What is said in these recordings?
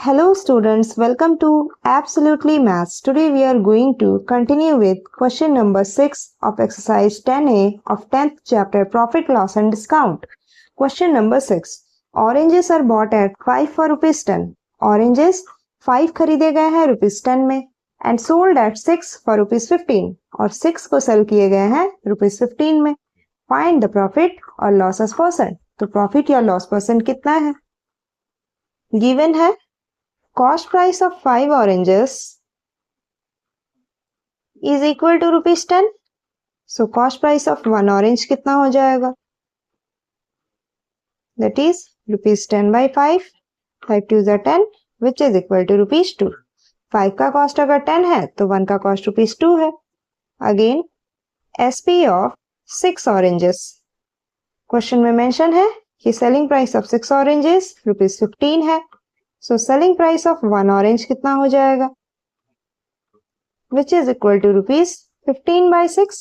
Hello students, welcome to Absolutely Maths. Today we are going to continue with question number 6 of exercise 10A of 10th chapter Profit, Loss and Discount. Question number 6. Oranges are bought at 5 for rupees 10. Oranges 5 खरीदे गए हैं rupees 10 में and sold at 6 for rupees 15 और 6 को cell किए गए हैं rupees 15 में. Find the profit or losses percent. तो profit या loss percent कितना है? Given है cost price of 5 oranges is equal to rupees 10. So cost price of 1 orange कितना हो जाएगा? That is rupees 10 by 5. 5 2s are 10 which is equal to rupees 2. 5 का cost अगर 10 है तो 1 का cost rupees 2 है. Again SP of 6 oranges. Question में mention है कि selling price of 6 oranges rupees 15 है. So selling price of 1 orange कितना हो जाएगा? Which is equal to rupees 15 by 6.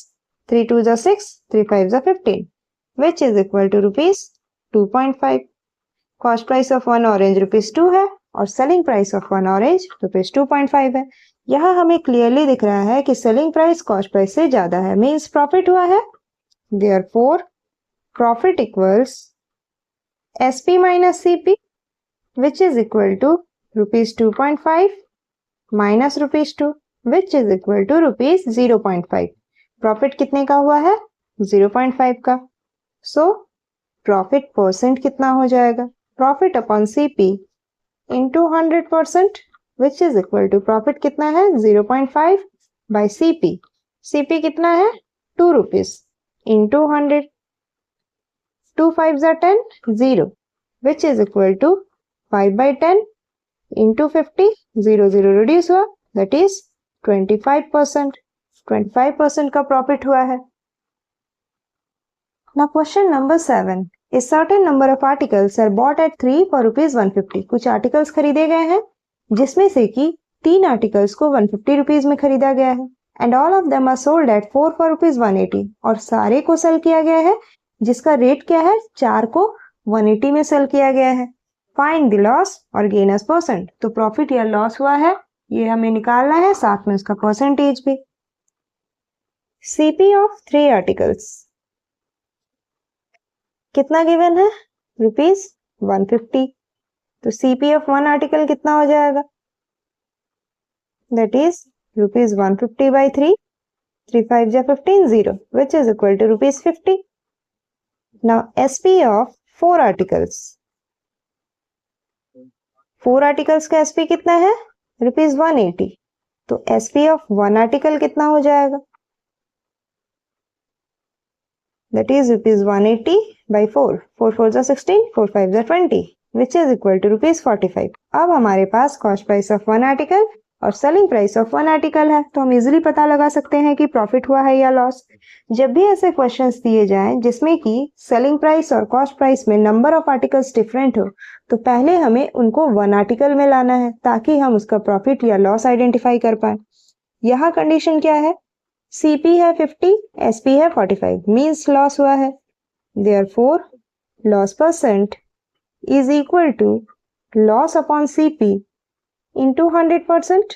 3 2s are 6, 3 5s are 15. Which is equal to rupees 2.5. Cost price of 1 orange rupees 2 है और selling price of 1 orange rupees 2.5 है. यहाँ हमें clearly दिख रहा है कि selling price cost price से ज़्यादा है. Means profit हुआ है. Therefore profit equals SP minus CP. Which is equal to rupees 2.5 minus rupees 2 which is equal to rupees 0.5. Profit कितने का हुआ है? 0.5 का. So profit percent कितना हो जाएगा? Profit upon CP into 100% which is equal to profit कितना है? 0.5 by CP. CP कितना है? 2 rupees into 100. 2 5s are 10, 0 which is equal to 5 by 10 into 50, 0 0 reduce हुआ, that is 25%. 25% का profit हुआ है. Now question number 7. A certain number of articles are bought at 3 for rupees 150. कुछ articles खरीदे गए हैं जिसमें से कि 3 articles को 150 rupees में खरीदा गया है and all of them are sold at 4 for rupees 180 और सारे को सेल किया गया है जिसका रेट क्या है? 4 को 180 में सेल किया गया है. फाइंड द लॉस और गेन एज परसेंट. तो प्रॉफिट या लॉस हुआ है ये हमें निकालना है, साथ में उसका परसेंटेज भी. सीपी ऑफ 3 आर्टिकल्स कितना गिवन है? रुपीज 150. तो सीपी ऑफ 1 आर्टिकल कितना हो जाएगा? That is rupees 150 by 3. 3 5 जा 15, 0 which is equal to rupees 50. Now SP of 4 articles. 4 articles का एसपी कितना है? रुपीज 180. तो एसपी ऑफ 1 आर्टिकल कितना हो जाएगा? That is rupees 180 by 4. 4 4 जा 16, 4 5 जा 20 which is equal to rupees 45. अब हमारे पास कॉस्ट प्राइस ऑफ 1 आर्टिकल और सेलिंग प्राइस ऑफ 1 आर्टिकल है तो हम इजीली पता लगा सकते हैं कि प्रॉफिट हुआ है या लॉस. जब भी ऐसे क्वेश्चंस दिए जाएं जिसमें कि सेलिंग प्राइस और कॉस्ट प्राइस में नंबर ऑफ आर्टिकल्स डिफरेंट हो तो पहले हमें उनको 1 आर्टिकल में लाना है ताकि हम उसका प्रॉफिट या लॉस आइडेंटिफाई कर पाए. यहाँ कंडीशन क्या है? सीपी है 50, एसपी है 45, मीन्स लॉस हुआ है. Therefore loss percent is equal to loss upon CP into 100%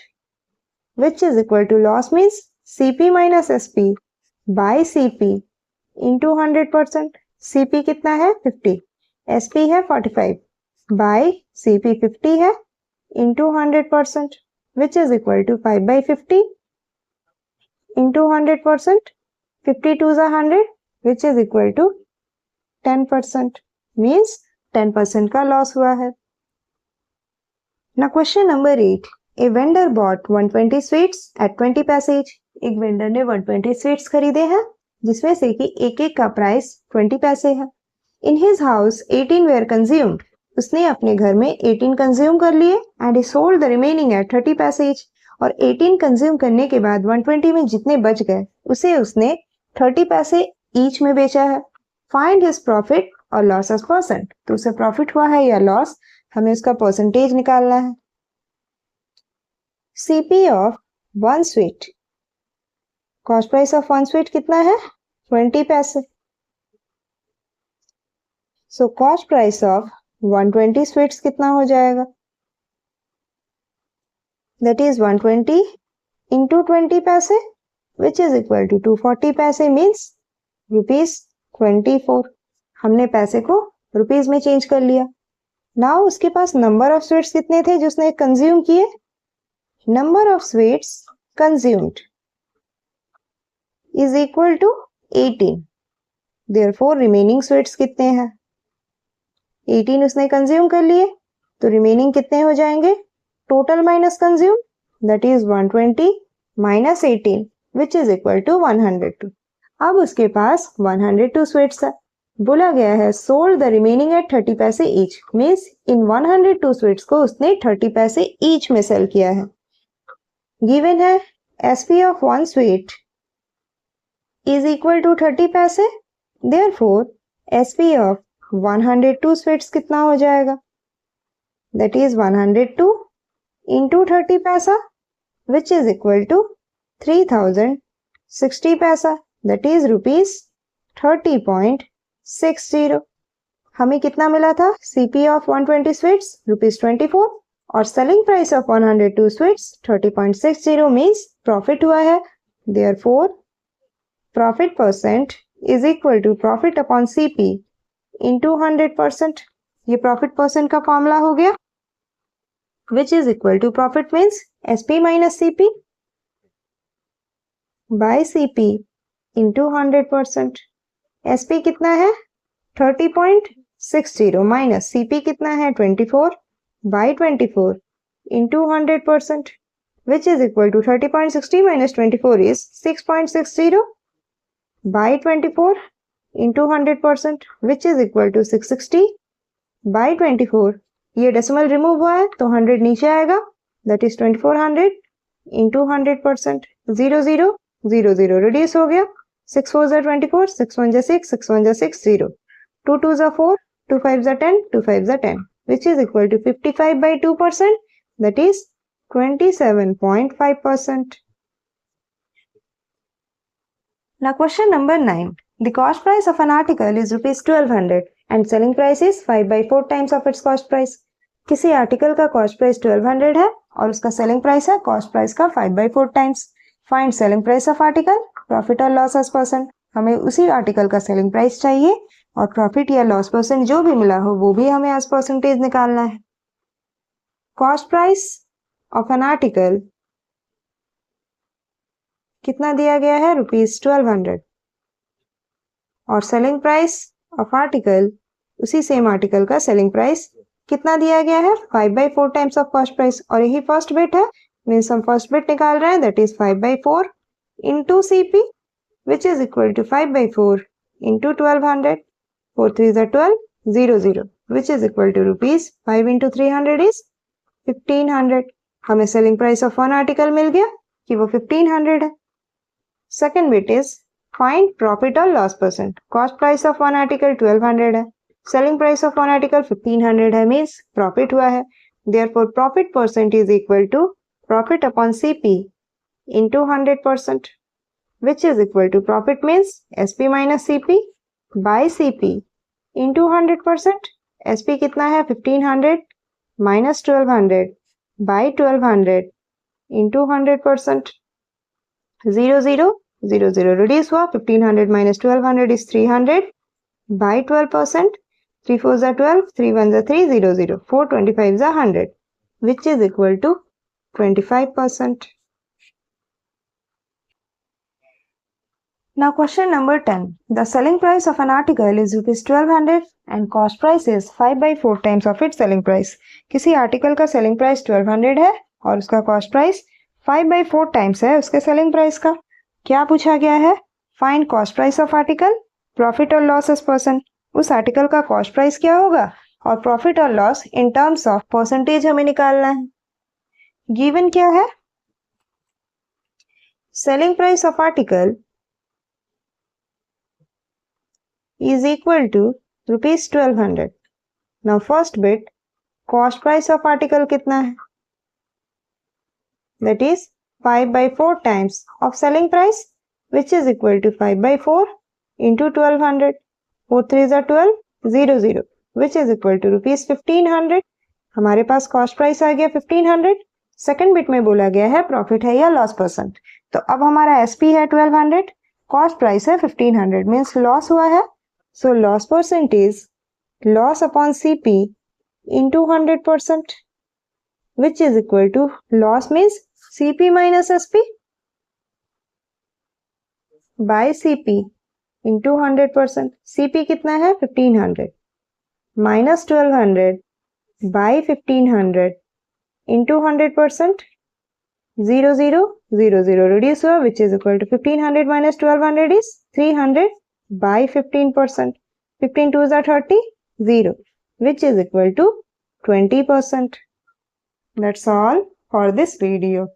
which is equal to loss means CP minus SP by CP into 100%. CP कितना है? 50. SP है 45 by CP 50 है into 100% which is equal to 5 by 50 into 100%. 52s are 100 which is equal to 10%. Means 10% का loss हुआ है. Now question number 8. A vendor bought 120 sweets at 20 पैसे each. एक vendor ने 120 स्वीट्स खरीदे हैं जिसमें से कि एक एक का प्राइस 20 पैसे है. In his house 18 were consumed. उसने अपने घर में 18 कंज्यूम कर लिए and he sold the remaining at 30 पैसे each. और 18 कंज्यूम करने के बाद 120 में जितने बच गए उसे उसने 30 पैसे ईच में बेचा है. Find his profit और loss as percent. तो उसे प्रॉफिट हुआ है या लॉस, हमें उसका परसेंटेज निकालना है. CP of 1 sweet. Cost price of 1 sweet कितना है? 20 पैसे. So cost price of 120 sweets कितना हो जाएगा? that is 120 into 20 पैसे which is equal to 240 पैसे means ₹24। हमने पैसे को रुपीस में चेंज कर लिया। नाउ उसके पास नंबर ऑफ स्वीट्स कितने थे जो उसने कंज्यूम किए? Number of sweets consumed is equal to 18। Therefore remaining sweets कितने हैं? 18 उसने कंज्यूम कर लिए, तो रिमेनिंग कितने हो जाएंगे? Total minus consume that is 120 minus 18 which is equal to 102। अब उसके पास 102 स्वीट्स है। बोला गया है सोल्ड द रिमेनिंग एट 30 पैसे ईच मीन्स इन 102 स्वीट्स को उसने 30 पैसे ईच में सेल किया है। गिवन है SP of one sweet is equal to 30 पैसे, देयरफॉर एसपी ऑफ 102 स्वीट्स कितना हो जाएगा? दैट इज 102 इंटू 30 पैसा विच इज इक्वल टू 3060 पैसा दैट इज ₹30.60। हमें कितना मिला था? सीपी ऑफ 120 स्वीट्स ₹24 और selling price of 102 sweets 30.60 means profit हुआ है। Therefore profit percent is equal to profit upon CP into 100%। ये प्रॉफिट परसेंट का फॉर्मूला हो गया which is equal to profit means SP minus CP by CP into 100%। एसपी कितना है? 30.60 minus CP कितना है? 24 by 24 into 100% which is equal to 30.60 minus 24 is 6.60 by 24 into 100% which is equal to 660 by 24। ये decimal remove हुआ है तो 100 नीचे आएगा दैट इज 2400 इंटू 100%। 0 0 0 0 रिड्यूस हो गया। 6 4 जा 24, 6 1 जा 6, 6 1 जा 6 0, 2 2 जा 4, 2 5 जा 10, 2 5 जा 10 which is equal to 55 by 2% that is 27.5%. Now question number 9. The cost price of an article is ₹1200 and selling price is 5 by 4 times of its cost price. किसी article का कॉस्ट प्राइस 1200 है और उसका सेलिंग प्राइस है cost price का 5 by 4 times. Find selling price of article, profit और loss as percent. हमें उसी आर्टिकल का सेलिंग प्राइस चाहिए और प्रॉफिट या लॉस परसेंट जो भी मिला हो वो भी हमें एज परसेंटेज निकालना है। Cost price of an article कितना दिया गया है? ₹1200 और सेलिंग प्राइस ऑफ आर्टिकल उसी सेम आर्टिकल का सेलिंग प्राइस कितना दिया गया है? 5 by 4 times of cost price और यही फर्स्ट बिट है मीन्स हम फर्स्ट बिट निकाल रहे हैं that is 5 by 4 into CP which is equal to 5 by 4 into 1200। 4 3 are 12, 0 0 which is equal to rupees 5 into 300 is 1500। हमें selling price of one article मिल गया कि वो 1500 है। Second bit is find profit और loss percent. Cost price of one article 1200 है, selling price of one article 1500 है means profit हुआ है। Therefore profit percent is equal to profit upon CP into 100% which is equal to profit means SP minus CP by CP into 100%। SP कितना है? 1500 minus 1200 by 1200 into 100%। 0 0 0 0 reduce हुआ। 1500 minus 1200 is 300 by 12%। 3 4 are 12, 3 1 are 3, 0 0, 4 25 are 100 which is equal to 25%. Now question number 10. The selling price of an article is ₹1200 and cost price is 5 by 4 times of its selling price. किसी article का selling price 1200 है और उसका cost price 5 by 4 times है उसके selling price का। क्या पूछा गया है? Find cost price of article, profit और लॉस एज परसेंट। उस आर्टिकल का कॉस्ट प्राइस क्या होगा और प्रॉफिट और loss in terms of percentage हमें निकालना है। गिवन क्या है? Selling price of article is equal to ₹1200। Now first bit, cost price of article कितना है? That is 5 by 4 times of selling price which is equal to 5 by 4 into 1200। 4 3 are 12, 0 0 which is equal to ₹1500। हमारे पास cost price आ गया 1500 second bit में बोला गया है profit है या लॉस परसेंट। तो अब हमारा एसपी है 1200, कॉस्ट प्राइस है 1500, मीन्स लॉस हुआ है। So loss percentage loss upon CP into 100%, which is equal to loss means CP minus SP by CP into 100%. CP कितना है 1500 minus 1200 by 1500 into 100%, 0 0 0 0 reduce हुआ, which is equal to 1500 minus 1200 is 300 by 15%. 15 2s are 30, 0, which is equal to 20%. That's all for this video.